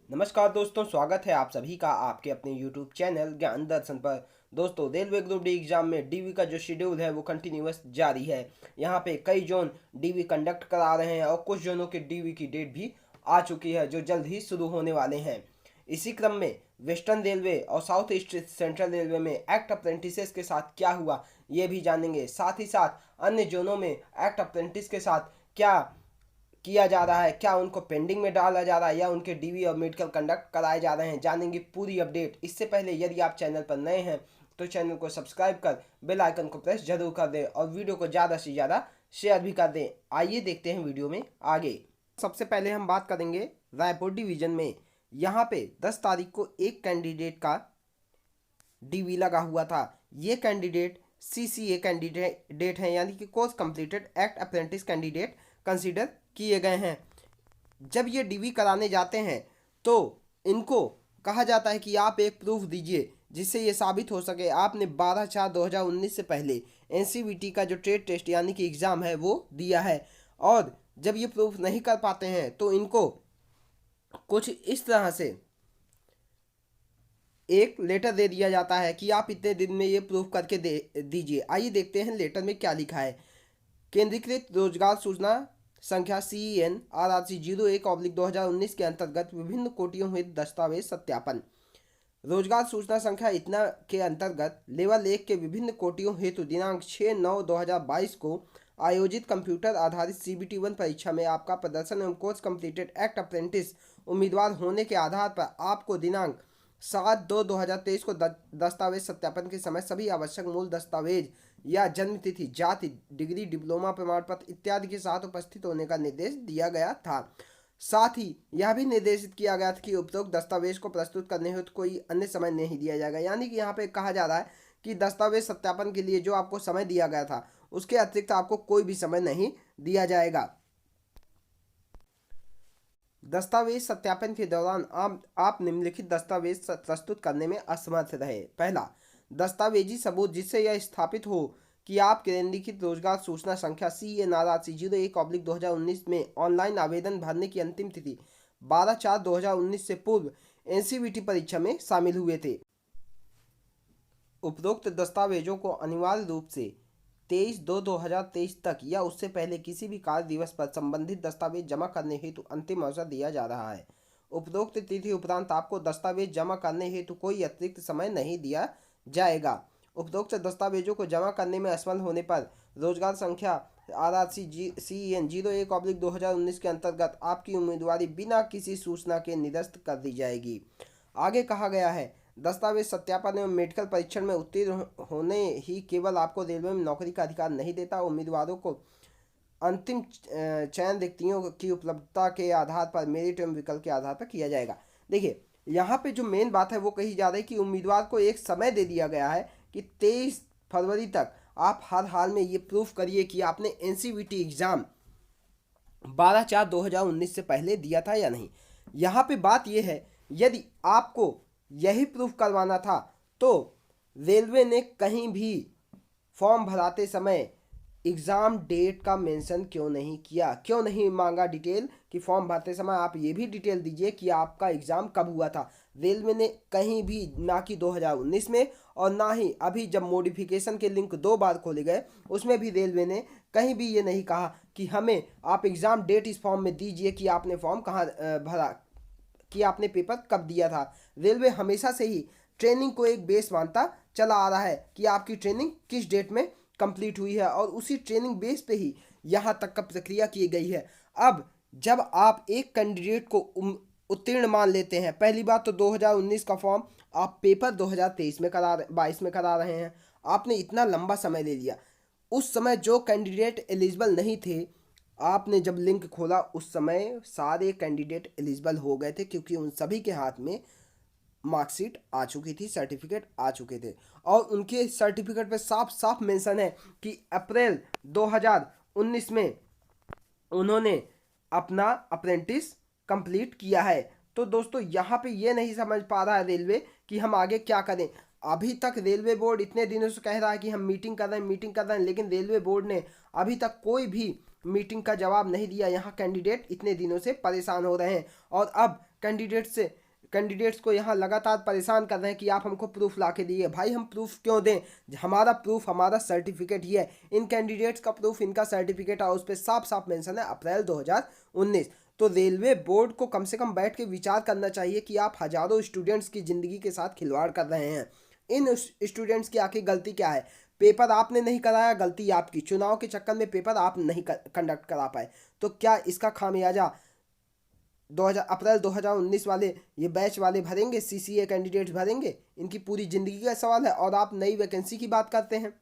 नमस्कार दोस्तों, स्वागत है आप सभी का आपके अपने यूट्यूब चैनल ज्ञान दर्शन पर। दोस्तों, रेलवे ग्रुप डी एग्जाम में डीवी का जो शेड्यूल है वो कंटिन्यूअस जारी है। यहाँ पे कई जोन डीवी कंडक्ट करा रहे हैं और कुछ जोनों के डीवी की डेट भी आ चुकी है जो जल्द ही शुरू होने वाले हैं। इसी क्रम में वेस्टर्न रेलवे और साउथ ईस्ट सेंट्रल रेलवे में एक्ट अप्रेंटिसेस के साथ क्या हुआ ये भी जानेंगे। साथ ही साथ अन्य जोनों में एक्ट अप्रेंटिस के साथ क्या किया जा रहा है, क्या उनको पेंडिंग में डाला जा रहा है या उनके डीवी और मेडिकल कंडक्ट कराए जा रहे हैं, जानेंगे पूरी अपडेट। इससे पहले यदि आप चैनल पर नए हैं तो चैनल को सब्सक्राइब कर बेल आइकन को प्रेस जरूर कर दें और वीडियो को ज़्यादा से ज़्यादा शेयर भी कर दें। आइए देखते हैं वीडियो में आगे। सबसे पहले हम बात करेंगे रायपुर डिवीजन में। यहाँ पे 10 तारीख को एक कैंडिडेट का डीवी लगा हुआ था। ये कैंडिडेट सीसीए कैंडिडेट हैं, यानी कि course completed act apprentice candidate consider किए गए हैं। जब ये डीवी कराने जाते हैं तो इनको कहा जाता है कि आप एक प्रूफ दीजिए जिससे ये साबित हो सके आपने 12/4/2019 से पहले एनसीवीटी का जो ट्रेड टेस्ट यानी कि एग्ज़ाम है वो दिया है। और जब ये प्रूफ नहीं कर पाते हैं तो इनको कुछ इस तरह से एक लेटर दे दिया जाता है कि आप इतने दिन में ये प्रूफ करके दे दीजिए। आइए देखते हैं लेटर में क्या लिखा है। केंद्रीकृत रोजगार सूचना संख्या CEN-RRC 01/2019 के अंतर्गत विभिन्न कोटियों हुए दस्तावेज सत्यापन। रोजगार सूचना संख्या इतना के अंतर्गत लेवल 1 के विभिन्न कोटियों हेतु दिनांक 6/9/2022 को आयोजित कंप्यूटर आधारित CBT 1 परीक्षा में आपका प्रदर्शन एवं कोर्स कंप्लीटेड एक्ट अप्रेंटिस उम्मीदवार होने के आधार पर आपको दिनांक 7/2/2023 को दस्तावेज सत्यापन के समय सभी आवश्यक मूल दस्तावेज या जन्म तिथि, जाति, डिग्री, डिप्लोमा प्रमाण पत्र इत्यादि के साथ उपस्थित होने का निर्देश दिया गया था। साथ ही यह भी निर्देशित किया गया था कि उपरोक्त दस्तावेज को प्रस्तुत करने हेतु कोई अन्य समय नहीं दिया जाएगा। यानी कि यहाँ पे कहा जा रहा है कि दस्तावेज सत्यापन के लिए जो आपको समय दिया गया था उसके अतिरिक्त आपको कोई भी समय नहीं दिया जाएगा। दस्तावेज सत्यापन के दौरान आप निम्नलिखित दस्तावेज प्रस्तुत करने में असमर्थ रहे। पहला, दस्तावेजी सबूत जिससे यह स्थापित हो कि आप केंद्रीकृत रोजगार सूचना संख्या CEN-RRC 01/2019 में ऑनलाइन आवेदन भरने की अंतिम तिथि 12/4/2019 से पूर्व एनसीवीटी परीक्षा में शामिल हुए थे। उपरोक्त दस्तावेजों को अनिवार्य रूप से 23/2/2023 तक या उससे पहले किसी भी कार्य दिवस पर संबंधित दस्तावेज जमा करने हेतु अंतिम अवसर दिया जा रहा है। उपरोक्त तिथि उपरांत आपको दस्तावेज जमा करने हेतु कोई अतिरिक्त समय नहीं दिया जाएगा। उपरोक्त दस्तावेजों को जमा करने में असफल होने पर रोजगार संख्या RRC CEN 01/2019 के अंतर्गत आपकी उम्मीदवारी बिना किसी सूचना के निरस्त कर दी जाएगी। आगे कहा गया है, दस्तावेज सत्यापन एवं मेडिकल परीक्षण में उत्तीर्ण होने ही केवल आपको रेलवे में नौकरी का अधिकार नहीं देता, उम्मीदवारों को अंतिम चयन रिक्तियों की उपलब्धता के आधार पर मेरिट एवं विकल्प के आधार पर किया जाएगा। देखिए, यहाँ पे जो मेन बात है वो कही जा रही है कि उम्मीदवार को एक समय दे दिया गया है कि 23 फरवरी तक आप हर हाल में ये प्रूफ करिए कि आपने एनसीवीटी एग्ज़ाम 12/4/2019 से पहले दिया था या नहीं। यहाँ पे बात यह है, यदि आपको यही प्रूफ करवाना था तो रेलवे ने कहीं भी फॉर्म भराते समय एग्ज़ाम डेट का मेंशन क्यों नहीं किया, क्यों नहीं मांगा डिटेल कि फॉर्म भरते समय आप ये भी डिटेल दीजिए कि आपका एग्ज़ाम कब हुआ था। रेलवे ने कहीं भी ना कि 2019 में और ना ही अभी जब मॉडिफिकेशन के लिंक 2 बार खोले गए उसमें भी रेलवे ने कहीं भी ये नहीं कहा कि हमें आप एग्ज़ाम डेट इस फॉर्म में दीजिए कि आपने फॉर्म कहाँ भरा, कि आपने पेपर कब दिया था। रेलवे हमेशा से ही ट्रेनिंग को एक बेस मानता चला आ रहा है कि आपकी ट्रेनिंग किस डेट में कंप्लीट हुई है और उसी ट्रेनिंग बेस पे ही यहाँ तक का प्रक्रिया की गई है। अब जब आप एक कैंडिडेट को उत्तीर्ण मान लेते हैं, पहली बात तो 2019 का फॉर्म आप पेपर 2023 में 22 में करा रहे हैं, आपने इतना लंबा समय ले लिया। उस समय जो कैंडिडेट एलिजिबल नहीं थे, आपने जब लिंक खोला उस समय सारे कैंडिडेट एलिजिबल हो गए थे क्योंकि उन सभी के हाथ में मार्कशीट आ चुकी थी, सर्टिफिकेट आ चुके थे और उनके सर्टिफिकेट पे साफ साफ मेंशन है कि अप्रैल 2019 में उन्होंने अपना अप्रेंटिस कंप्लीट किया है। तो दोस्तों, यहाँ पे ये नहीं समझ पा रहा है रेलवे कि हम आगे क्या करें। अभी तक रेलवे बोर्ड इतने दिनों से कह रहा है कि हम मीटिंग कर रहे हैं, मीटिंग कर रहे हैं, लेकिन रेलवे बोर्ड ने अभी तक कोई भी मीटिंग का जवाब नहीं दिया। यहाँ कैंडिडेट इतने दिनों से परेशान हो रहे हैं और अब कैंडिडेट्स को यहाँ लगातार परेशान कर रहे हैं कि आप हमको प्रूफ ला के दिए। भाई हम प्रूफ क्यों दें? हमारा प्रूफ हमारा सर्टिफिकेट ही है। इन कैंडिडेट्स का प्रूफ इनका सर्टिफिकेट और उस पर साफ साफ मेंशन है अप्रैल 2019। तो रेलवे बोर्ड को कम से कम बैठ के विचार करना चाहिए कि आप हजारों स्टूडेंट्स की ज़िंदगी के साथ खिलवाड़ कर रहे हैं। इन स्टूडेंट्स की आखिर गलती क्या है? पेपर आपने नहीं कराया, गलती आपकी। चुनाव के चक्कर में पेपर आप नहीं कंडक्ट करा पाए, तो क्या इसका खामियाजा 2000 अप्रैल 2019 वाले ये बैच वाले भरेंगे? सीसीए कैंडिडेट्स भरेंगे? इनकी पूरी ज़िंदगी का सवाल है। और आप नई वैकेंसी की बात करते हैं,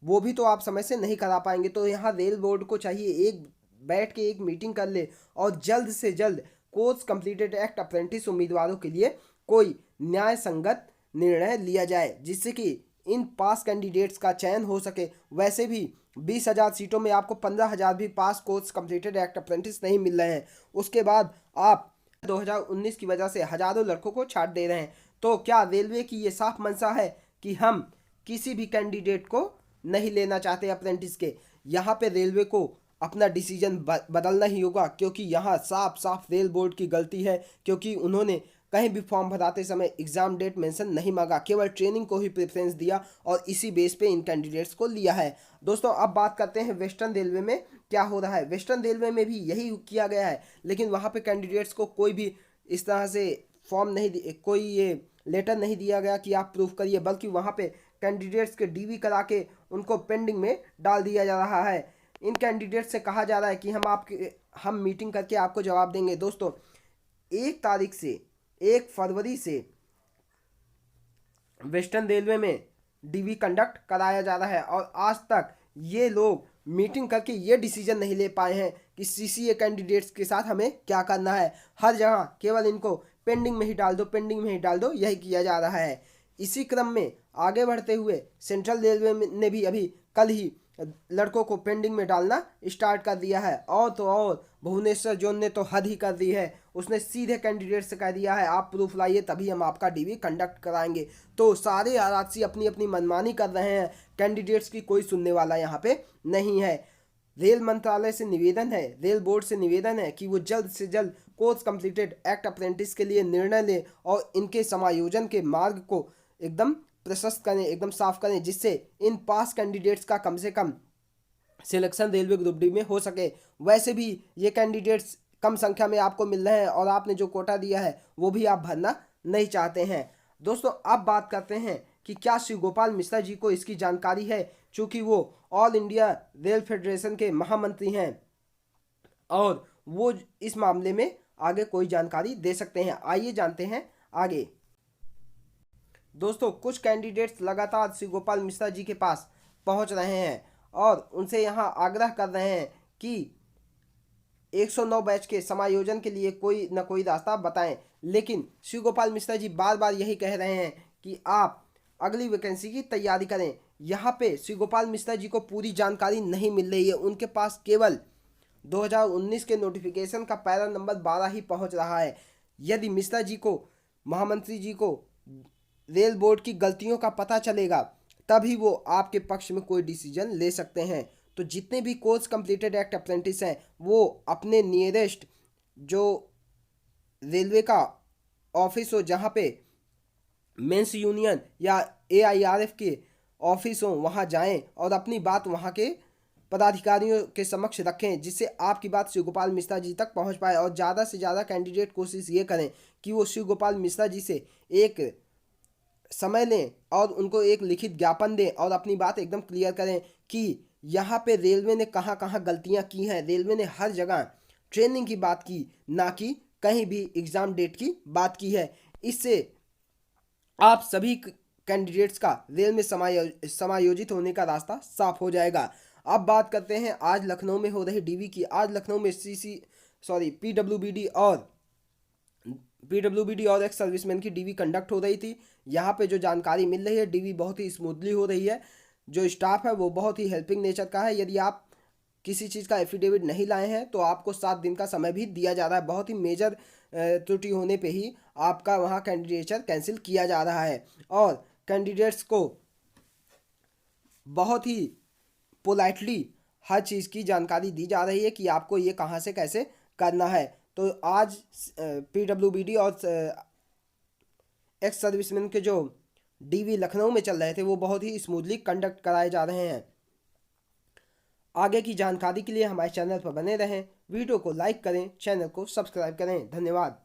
वो भी तो आप समय से नहीं करा पाएंगे। तो यहाँ रेल बोर्ड को चाहिए एक बैठ के एक मीटिंग कर ले और जल्द से जल्द कोर्स कंप्लीटेड एक्ट अप्रेंटिस उम्मीदवारों के लिए कोई न्याय संगत निर्णय लिया जाए, जिससे कि इन पास कैंडिडेट्स का चयन हो सके। वैसे भी 20,000 सीटों में आपको 15,000 भी पास कोर्स कंप्लीटेड एक्ट अप्रेंटिस नहीं मिल रहे हैं। उसके बाद आप 2019 की वजह से हजारों लड़कों को छाट दे रहे हैं। तो क्या रेलवे की ये साफ मंशा है कि हम किसी भी कैंडिडेट को नहीं लेना चाहते अप्रेंटिस के? यहाँ पे रेलवे को अपना डिसीजन बदलना ही होगा, क्योंकि यहाँ साफ साफ रेल बोर्ड की गलती है, क्योंकि उन्होंने कहीं भी फॉर्म भराते समय एग्जाम डेट मेंशन नहीं मांगा, केवल ट्रेनिंग को ही प्रेफरेंस दिया और इसी बेस पे इन कैंडिडेट्स को लिया है। दोस्तों अब बात करते हैं वेस्टर्न रेलवे में क्या हो रहा है। वेस्टर्न रेलवे में भी यही किया गया है, लेकिन वहाँ पे कैंडिडेट्स को कोई भी इस तरह से फॉर्म नहीं, कोई ये लेटर नहीं दिया गया कि आप प्रूफ करिए, बल्कि वहाँ पे कैंडिडेट्स के डीवी करा के उनको पेंडिंग में डाल दिया जा रहा है। इन कैंडिडेट से कहा जा रहा है कि हम मीटिंग करके आपको जवाब देंगे। दोस्तों 1 फरवरी से वेस्टर्न रेलवे में डीवी कंडक्ट कराया जा रहा है और आज तक ये लोग मीटिंग करके ये डिसीजन नहीं ले पाए हैं कि सीसीए कैंडिडेट्स के साथ हमें क्या करना है। हर जगह केवल इनको पेंडिंग में ही डाल दो, पेंडिंग में ही डाल दो, यही किया जा रहा है। इसी क्रम में आगे बढ़ते हुए सेंट्रल रेलवे ने भी अभी कल ही लड़कों को पेंडिंग में डालना स्टार्ट कर दिया है। और तो और भुवनेश्वर जोन ने तो हद ही कर दी है, उसने सीधे कैंडिडेट से कह दिया है आप प्रूफ लाइए तभी हम आपका डीवी कंडक्ट कराएंगे। तो सारे आरक्षी अपनी अपनी मनमानी कर रहे हैं, कैंडिडेट्स की कोई सुनने वाला यहाँ पे नहीं है। रेल मंत्रालय से निवेदन है, रेल बोर्ड से निवेदन है कि वो जल्द से जल्द कोर्स कंप्लीटेड एक्ट अप्रेंटिस के लिए निर्णय ले और इनके समायोजन के मार्ग को एकदम प्रशस्त करें, एकदम साफ करें, जिससे इन पास कैंडिडेट्स का कम से कम सिलेक्शन रेलवे ग्रुप डी में हो सके। वैसे भी ये कैंडिडेट्स कम संख्या में आपको मिल रहे हैं और आपने जो कोटा दिया है वो भी आप भरना नहीं चाहते हैं। दोस्तों अब बात करते हैं कि क्या शिव गोपाल मिश्रा जी को इसकी जानकारी है, चूँकि वो ऑल इंडिया रेल फेडरेशन के महामंत्री हैं और वो इस मामले में आगे कोई जानकारी दे सकते हैं। आइए जानते हैं आगे। दोस्तों कुछ कैंडिडेट्स लगातार शिव गोपाल मिश्रा जी के पास पहुंच रहे हैं और उनसे यहां आग्रह कर रहे हैं कि 109 बैच के समायोजन के लिए कोई न कोई रास्ता बताएं। लेकिन शिव गोपाल मिश्रा जी बार बार यही कह रहे हैं कि आप अगली वैकेंसी की तैयारी करें। यहाँ पे शिव गोपाल मिश्रा जी को पूरी जानकारी नहीं मिल रही है, उनके पास केवल 2019 के नोटिफिकेशन का पैरा नंबर 12 ही पहुँच रहा है। यदि मिश्रा जी को, महामंत्री जी को रेल बोर्ड की गलतियों का पता चलेगा तभी वो आपके पक्ष में कोई डिसीजन ले सकते हैं। तो जितने भी कोर्स कंप्लीटेड एक्ट अप्रेंटिस हैं वो अपने नियरेस्ट जो रेलवे का ऑफिस हो, जहाँ पे मेंस यूनियन या AIRF के ऑफिस हो, वहाँ जाएं और अपनी बात वहाँ के पदाधिकारियों के समक्ष रखें, जिससे आपकी बात शिव गोपाल मिश्रा जी तक पहुँच पाए। और ज़्यादा से ज़्यादा कैंडिडेट कोशिश ये करें कि वो शिव गोपाल मिश्रा जी से एक समय लें और उनको एक लिखित ज्ञापन दें और अपनी बात एकदम क्लियर करें कि यहाँ पे रेलवे ने कहाँ कहाँ गलतियाँ की हैं। रेलवे ने हर जगह ट्रेनिंग की बात की, ना कि कहीं भी एग्ज़ाम डेट की बात की है। इससे आप सभी कैंडिडेट्स का रेल में समायोजित होने का रास्ता साफ हो जाएगा। अब बात करते हैं आज लखनऊ में हो रही डीवी की। आज लखनऊ में पीडब्ल्यूबीडी और एक्स सर्विसमैन की डीवी कंडक्ट हो रही थी। यहाँ पे जो जानकारी मिल रही है, डीवी बहुत ही स्मूथली हो रही है। जो स्टाफ है वो बहुत ही हेल्पिंग नेचर का है। यदि आप किसी चीज़ का एफिडेविट नहीं लाए हैं तो आपको 7 दिन का समय भी दिया जा रहा है। बहुत ही मेजर त्रुटि होने पे ही आपका वहाँ कैंडिडेचर कैंसिल किया जा रहा है और कैंडिडेट्स को बहुत ही पोलाइटली हर चीज़ की जानकारी दी जा रही है कि आपको ये कहाँ से कैसे करना है। तो आज PWBD और एक्स सर्विसमैन के जो DV लखनऊ में चल रहे थे वो बहुत ही स्मूथली कंडक्ट कराए जा रहे हैं। आगे की जानकारी के लिए हमारे चैनल पर बने रहें, वीडियो को लाइक करें, चैनल को सब्सक्राइब करें। धन्यवाद।